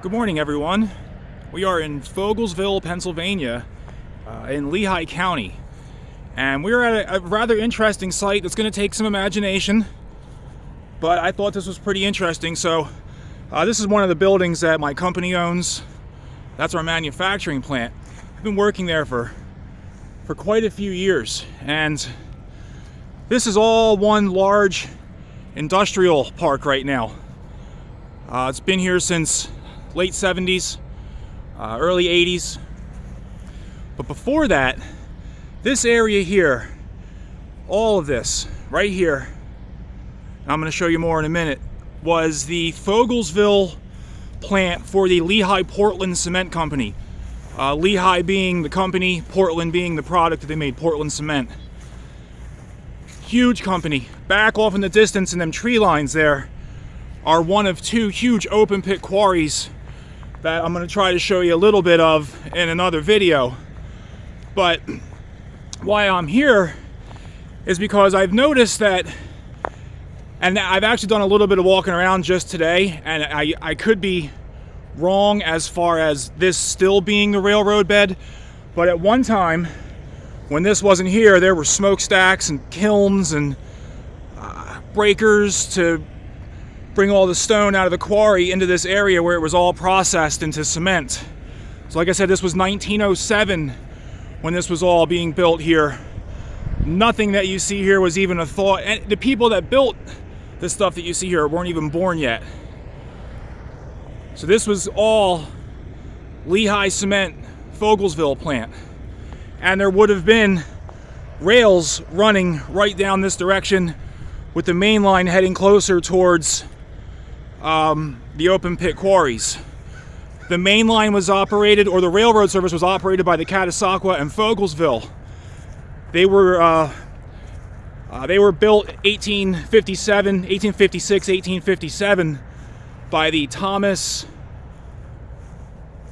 Good morning, everyone. We are in Fogelsville, Pennsylvania, in Lehigh County. And we're at a rather interesting site that's going to take some imagination, but I thought this was pretty interesting. So this is one of the buildings that my company owns. That's our manufacturing plant. I've been working there for quite a few years, and this is all one large industrial park right now. It's been here since late 70s, early 80s. But before that, this area here, all of this right here, and I'm going to show you more in a minute, was the Fogelsville plant for the Lehigh Portland Cement Company. Lehigh being the company, Portland being the product that they made, Portland Cement. Huge company. Back off in the distance in them tree lines there are one of two huge open pit quarries that I'm going to try to show you a little bit of in another video. But why I'm here is because I've noticed that, and I've actually done a little bit of walking around just today, and I could be wrong as far as this still being the railroad bed, but at one time when this wasn't here, there were smokestacks and kilns and breakers to bring all the stone out of the quarry into this area where it was all processed into cement. So like I said, this was 1907 when this was all being built here. Nothing that you see here was even a thought, and the people that built the stuff that you see here weren't even born yet. So this was all Lehigh Cement Fogelsville plant, and there would have been rails running right down this direction with the main line heading closer towards the open pit quarries. The main line was operated, or the railroad service was operated, by the Catasauqua and Fogelsville. They were built 1856, 1857 by the Thomas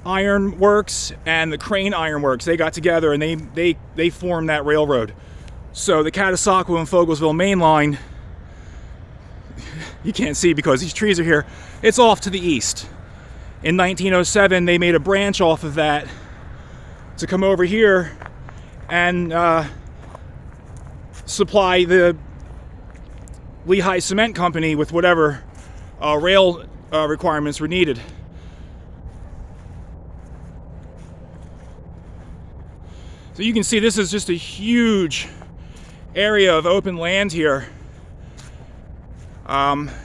Iron Works and the Crane Iron Works. They got together and they formed that railroad. So the Catasauqua and Fogelsville main line, you can't see because these trees are here, it's off to the east. In 1907, they made a branch off of that to come over here and supply the Lehigh Cement Company with whatever rail requirements were needed. So you can see this is just a huge area of open land here.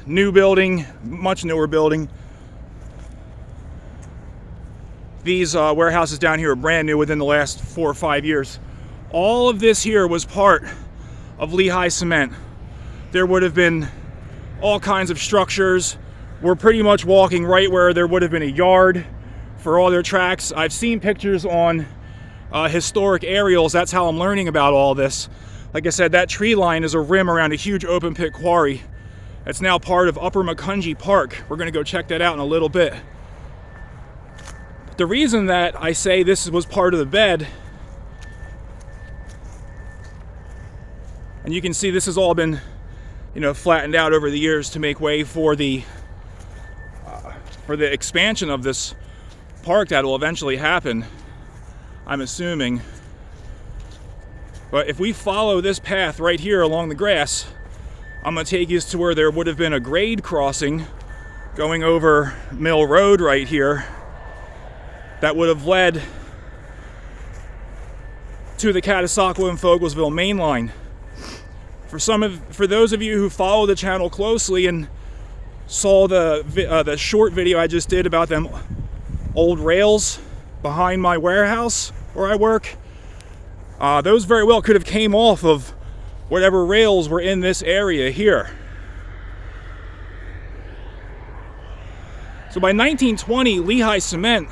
New building, much newer building. These warehouses down here are brand new within the last 4 or 5 years. All of this here was part of Lehigh Cement. There would have been all kinds of structures. We're pretty much walking right where there would have been a yard for all their tracks. I've seen pictures on historic aerials. That's how I'm learning about all this. Like I said, that tree line is a rim around a huge open pit quarry. It's now part of Upper Macungie Park. We're going to go check that out in a little bit. The reason that I say this was part of the bed, and you can see this has all been, flattened out over the years to make way for the expansion of this park that will eventually happen, I'm assuming. But if we follow this path right here along the grass, I'm going to take you to where there would have been a grade crossing going over Mill Road right here that would have led to the Catasauqua and Fogelsville main line. For those of you who follow the channel closely and saw the short video I just did about them old rails behind my warehouse where I work, those very well could have came off of whatever rails were in this area here. So by 1920, Lehigh Cement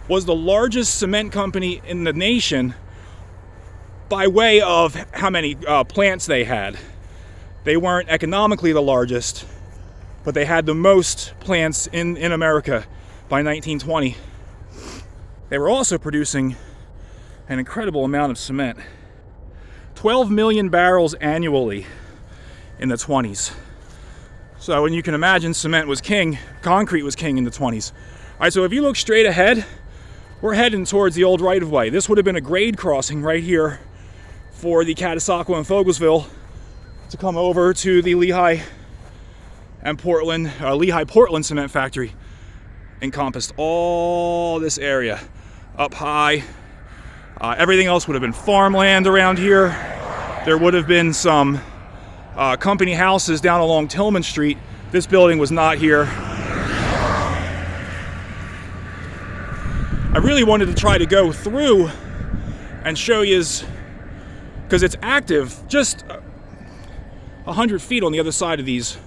was the largest cement company in the nation by way of how many plants they had. They weren't economically the largest, but they had the most plants in America by 1920. They were also producing an incredible amount of cement. 12 million barrels annually in the 20s. So, and you can imagine cement was king, concrete was king in the 20s. All right, so if you look straight ahead, we're heading towards the old right-of-way. This would have been a grade crossing right here for the Catasauqua and Fogelsville to come over to the Lehigh Portland cement factory. Encompassed all this area up high. Everything else would have been farmland around here. There would have been some company houses down along Tillman Street. This building was not here. I really wanted to try to go through and show you, because it's active just 100 feet on the other side of these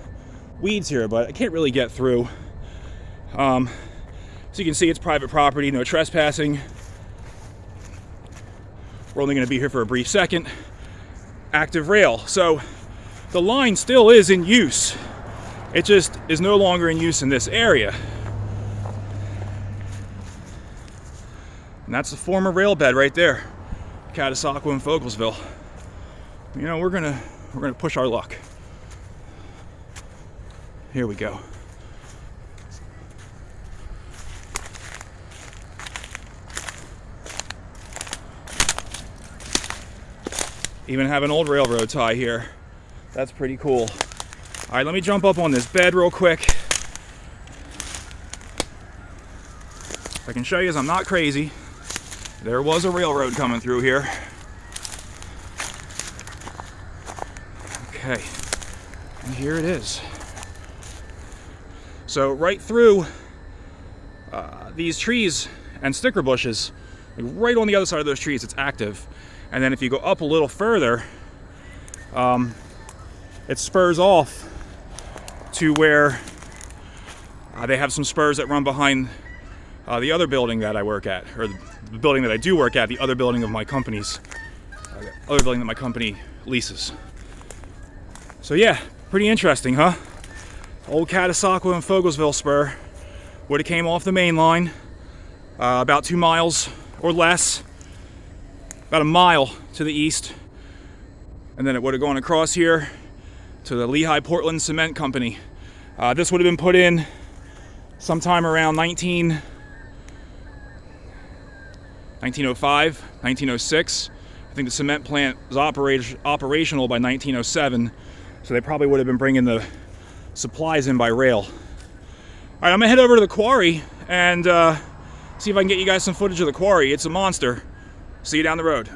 weeds here, but I can't really get through. So you can see it's private property, no trespassing. We're only going to be here for a brief second. Active rail. So the line still is in use. It just is no longer in use in this area. And that's the former rail bed right there. Catasauqua and Fogelsville. You know, we're gonna push our luck. Here we go. Even have an old railroad tie here. That's pretty cool. All right, let me jump up on this bed real quick. If I can show you as I'm not crazy, there was a railroad coming through here. Okay, and here it is. So right through these trees and sticker bushes, like right on the other side of those trees, it's active. And then if you go up a little further, it spurs off to where they have some spurs that run behind the other building that I work at, or the building that I do work at, the other building of my company's, the other building that my company leases. So yeah, pretty interesting, huh? Old Catasauqua and Fogelsville spur would have came off the main line, about 2 miles or less, about a mile to the east, and then it would have gone across here to the Lehigh Portland Cement Company. This would have been put in sometime around 1905, 1906. I think the cement plant was operational by 1907, so they probably would have been bringing the supplies in by rail. All right, I'm gonna head over to the quarry and see if I can get you guys some footage of the quarry. It's a monster. See you down the road.